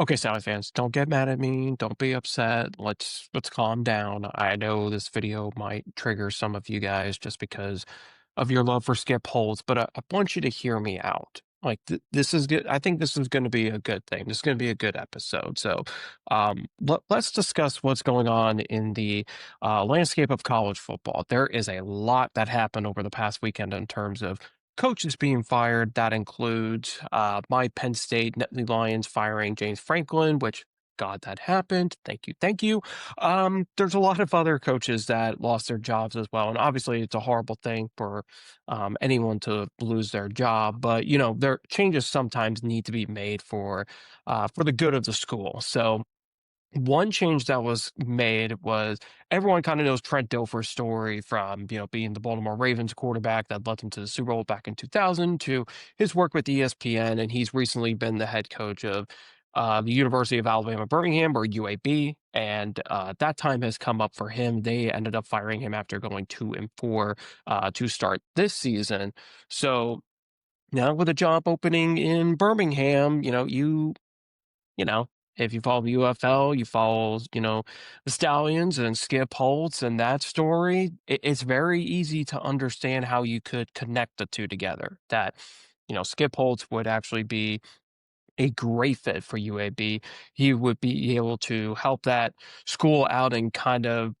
Okay, Sally fans, don't get mad at me. Don't be upset. Let's calm down. I know this video might trigger some of you guys just because of your love for Skip Holtz, but I want you to hear me out. Like this is good. I think this is going to be a good thing. This is going to be a good episode. So, let's discuss what's going on in the landscape of college football. There is a lot that happened over the past weekend in terms of coaches being fired. That includes my Penn State Nittany Lions firing James Franklin, which God, that happened. Thank you, thank you. There's a lot of other coaches that lost their jobs as well, and obviously it's a horrible thing for anyone to lose their job. But their changes sometimes need to be made for the good of the school. So one change that was made was everyone kind of knows Trent Dilfer's story from, being the Baltimore Ravens quarterback that led them to the Super Bowl back in 2000 to his work with ESPN. And he's recently been the head coach of the University of Alabama, Birmingham, or UAB. And that time has come up for him. They ended up firing him after going 2-4 to start this season. So now with a job opening in Birmingham, you know, if you follow the UFL, you follow, the Stallions and Skip Holtz and that story, it's very easy to understand how you could connect the two together. That, Skip Holtz would actually be a great fit for UAB. He would be able to help that school out and kind of,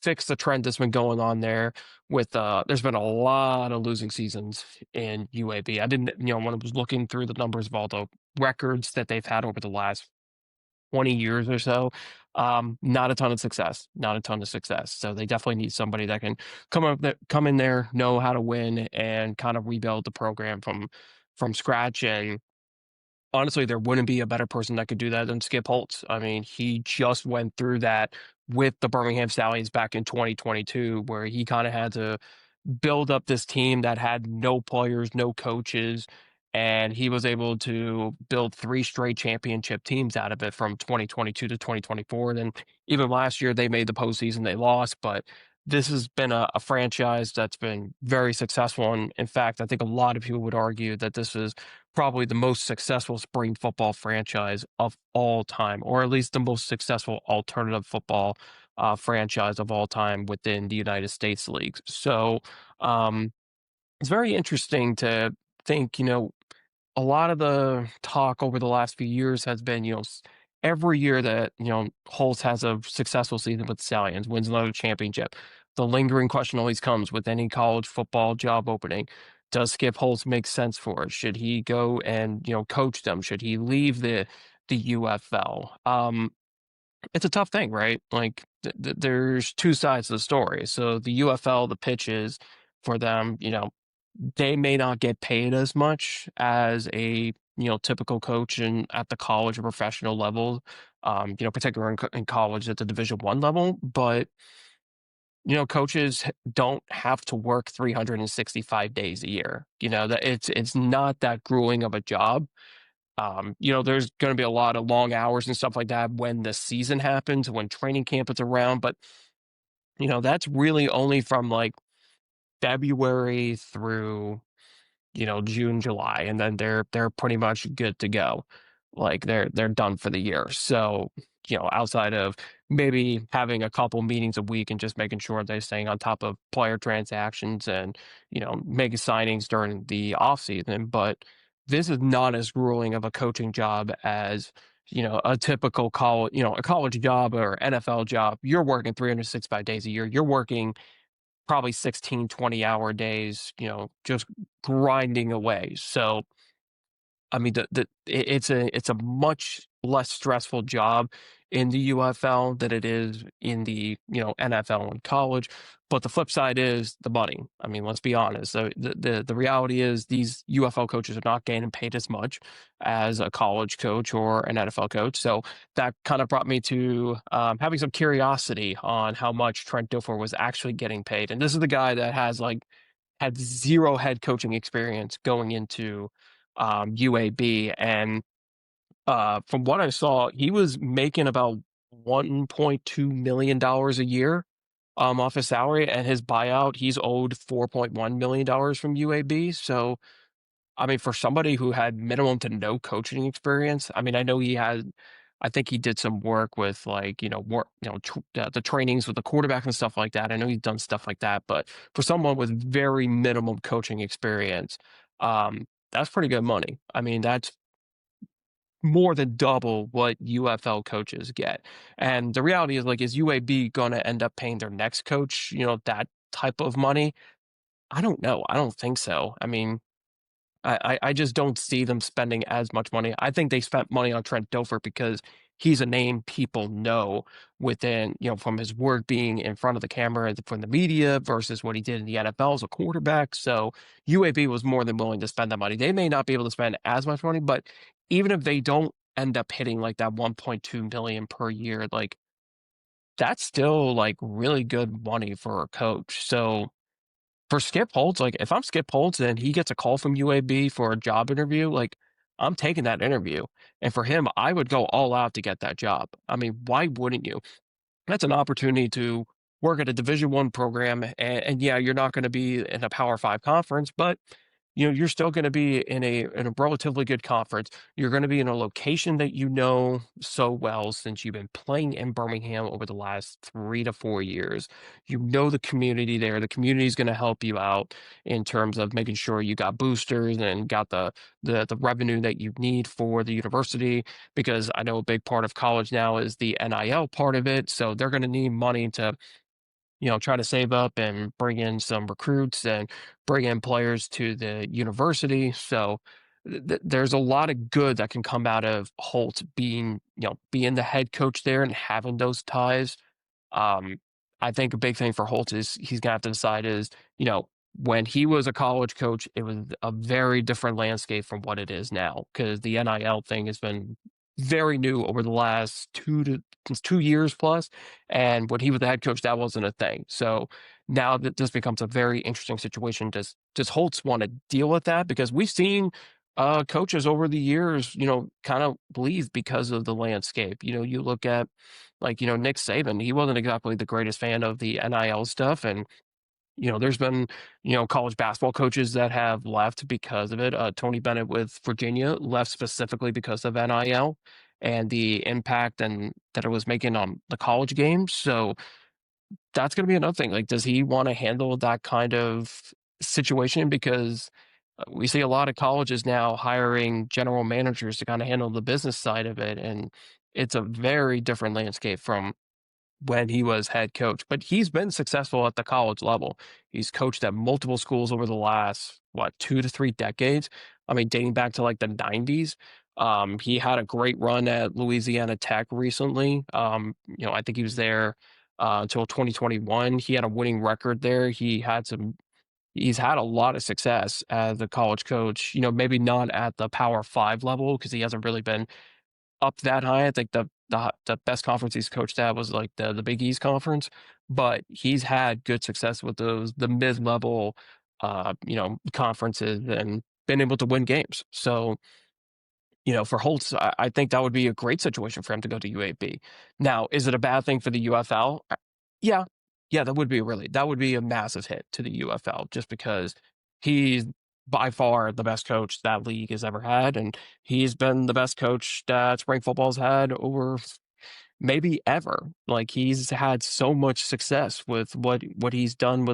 fix the trend that's been going on there with there's been a lot of losing seasons in UAB. I didn't, when I was looking through the numbers of all the records that they've had over the last 20 years or so, not a ton of success, not a ton of success. So they definitely need somebody that can come in there, know how to win and kind of rebuild the program from scratch. And honestly, there wouldn't be a better person that could do that than Skip Holtz. I mean, he just went through that with the Birmingham Stallions back in 2022, where he kind of had to build up this team that had no players, no coaches, and he was able to build three straight championship teams out of it from 2022 to 2024. Then even last year, they made the postseason, they lost, but this has been a franchise that's been very successful. And in fact, I think a lot of people would argue that this is probably the most successful spring football franchise of all time, or at least the most successful alternative football franchise of all time within the United States leagues. So it's very interesting to think, a lot of the talk over the last few years has been, every year that, Holtz has a successful season with the Stallions, wins another championship. The lingering question always comes with any college football job opening. Does Skip Holtz make sense for it? Should he go and, coach them? Should he leave the UFL? It's a tough thing, right? Like there's two sides of the story. So the UFL, the pitches for them, they may not get paid as much as a typical coach in at the college or professional level, particularly in college at the Division 1 level. But coaches don't have to work 365 days a year. That it's not that grueling of a job. There's going to be a lot of long hours and stuff like that when the season happens, when training camp is around. But that's really only from like February through June, July, and then they're pretty much good to go. Like they're done for the year. So, outside of maybe having a couple meetings a week and just making sure they're staying on top of player transactions and, making signings during the off season. But this is not as grueling of a coaching job as, a typical college, a college job or NFL job. You're working 365 days a year. You're working probably 16, 20-hour days, just grinding away. So, I mean, it's a much less stressful job in the UFL than it is in the NFL and college. But the flip side is the money. I mean, let's be honest. The reality is these UFL coaches are not getting paid as much as a college coach or an NFL coach. So that kind of brought me to having some curiosity on how much Trent Dilfer was actually getting paid. And this is the guy that had zero head coaching experience going into UAB. And from what I saw, he was making about $1.2 million a year off his salary. And his buyout, he's owed $4.1 million from UAB. So I mean, for somebody who had minimum to no coaching experience, I mean, I know he had, I think he did some work with like, more, the trainings with the quarterback and stuff like that. I know he's done stuff like that, but for someone with very minimum coaching experience, that's pretty good money. I mean, that's more than double what UFL coaches get. And the reality is like, is UAB going to end up paying their next coach, that type of money? I don't know. I don't think so. I mean, I just don't see them spending as much money. I think they spent money on Trent Dilfer because he's a name people know within, from his work being in front of the camera and from the media versus what he did in the NFL as a quarterback. So UAB was more than willing to spend that money. They may not be able to spend as much money, but even if they don't end up hitting like that 1.2 million per year, like that's still like really good money for a coach. So for Skip Holtz, like, if I'm Skip Holtz and he gets a call from UAB for a job interview, like, I'm taking that interview. And for him, I would go all out to get that job. I mean, why wouldn't you? That's an opportunity to work at a Division I program, and yeah, you're not gonna be in a Power 5 conference, but, you're still gonna be in a relatively good conference. You're gonna be in a location that you know so well since you've been playing in Birmingham over the last 3 to 4 years. You know the community there. The community is gonna help you out in terms of making sure you got boosters and got the revenue that you need for the university, because I know a big part of college now is the NIL part of it. So they're going to need money to, try to save up and bring in some recruits and bring in players to the university. So there's a lot of good that can come out of Holt being the head coach there and having those ties. um, I think a big thing for Holt is he's gonna have to decide is, when he was a college coach, it was a very different landscape from what it is now because the NIL thing has been very new over the last since 2 years plus. And when he was the head coach, that wasn't a thing. So now that this becomes a very interesting situation, does Holtz want to deal with that? Because we've seen coaches over the years, kind of leave because of the landscape. You look at like, Nick Saban, he wasn't exactly the greatest fan of the NIL stuff. And, there's been, college basketball coaches that have left because of it. Tony Bennett with Virginia left specifically because of NIL and the impact and that it was making on the college games. So that's going to be another thing. Like, does he want to handle that kind of situation? Because we see a lot of colleges now hiring general managers to kind of handle the business side of it. And it's a very different landscape from when he was head coach, but he's been successful at the college level. He's coached at multiple schools over the last, what, 2 to 3 decades. I mean, dating back to like the 90s. He had a great run at Louisiana Tech recently. I think he was there until 2021. He had a winning record there. He's had a lot of success as a college coach, maybe not at the Power 5 level because he hasn't really been up that high. I think the best conference he's coached at was like the Big East conference, but he's had good success with the mid level, conferences and been able to win games. So for Holtz, I think that would be a great situation for him to go to UAB. Now, is it a bad thing for the UFL? Yeah, yeah, that would be a massive hit to the UFL just because he's by far the best coach that league has ever had, and he's been the best coach that spring football's had over maybe ever. Like he's had so much success with what he's done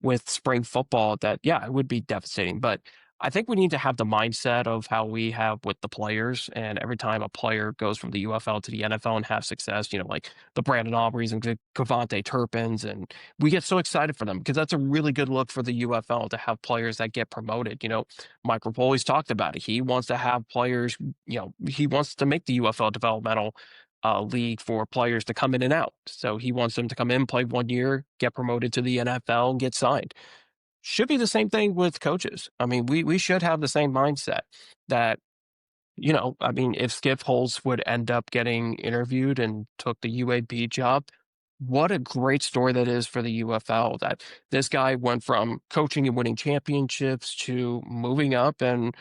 with spring football that yeah, it would be devastating. But I think we need to have the mindset of how we have with the players. And every time a player goes from the UFL to the NFL and have success, like the Brandon Aubreys and the Cavante Turpins, and we get so excited for them because that's a really good look for the UFL to have players that get promoted. Mike Rapoli's talked about it. He wants to have players, he wants to make the UFL developmental league for players to come in and out. So he wants them to come in, play 1 year, get promoted to the NFL, and get signed. Should be the same thing with coaches. I mean, we should have the same mindset that, I mean, if Skip Holtz would end up getting interviewed and took the UAB job, what a great story that is for the UFL that this guy went from coaching and winning championships to moving up and,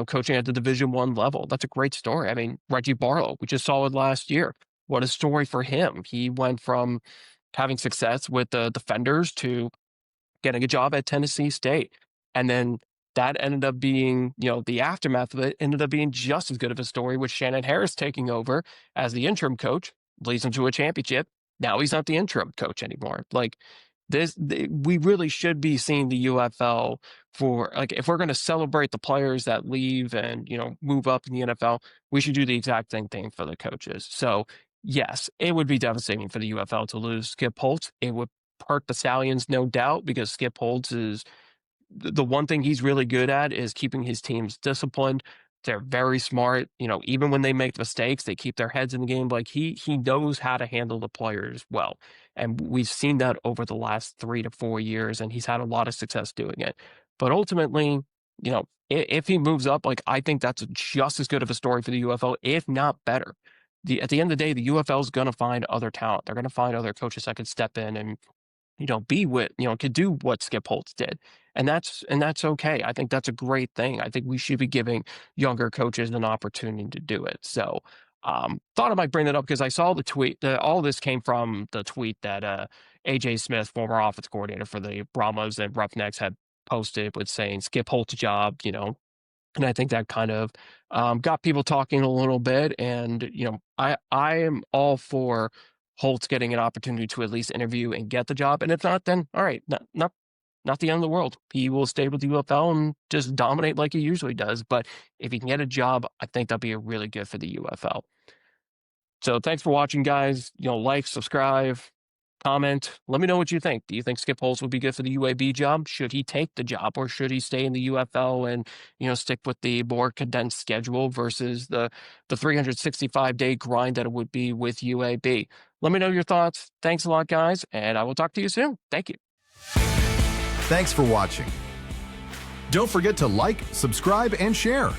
coaching at the Division I level. That's a great story. I mean, Reggie Barlow, we just saw it last year. What a story for him. He went from having success with the Defenders to getting a job at Tennessee State. And then that ended up being, the aftermath of it ended up being just as good of a story with Shannon Harris taking over as the interim coach, leads him to a championship. Now he's not the interim coach anymore. Like we really should be seeing the UFL for, like, if we're going to celebrate the players that leave and, move up in the NFL, we should do the exact same thing for the coaches. So yes, it would be devastating for the UFL to lose Skip Holtz. It would hurt the Stallions, no doubt, because Skip Holtz is the one thing he's really good at is keeping his teams disciplined. They're very smart. Even when they make mistakes, they keep their heads in the game. Like he knows how to handle the players well. And we've seen that over the last 3 to 4 years, and he's had a lot of success doing it. But ultimately, if he moves up, like, I think that's just as good of a story for the UFL, if not better. At the end of the day, the UFL is going to find other talent. They're going to find other coaches that could step in and be with, could do what Skip Holtz did. And that's okay. I think that's a great thing. I think we should be giving younger coaches an opportunity to do it. So, thought I might bring that up because I saw the tweet. All this came from the tweet that AJ Smith, former offense coordinator for the Brahmas and Roughnecks, had posted with saying Skip Holtz job, and I think that kind of got people talking a little bit. And, I am all for Holtz getting an opportunity to at least interview and get the job. And if not, then all right, not the end of the world. He will stay with the UFL and just dominate like he usually does. But if he can get a job, I think that'd be really good for the UFL. So thanks for watching, guys. Like, subscribe, comment. Let me know what you think. Do you think Skip Holtz would be good for the UAB job? Should he take the job, or should he stay in the UFL and, stick with the more condensed schedule versus the 365-day grind that it would be with UAB? Let me know your thoughts. Thanks a lot, guys, and I will talk to you soon. Thank you. Thanks for watching. Don't forget to like, subscribe, and share.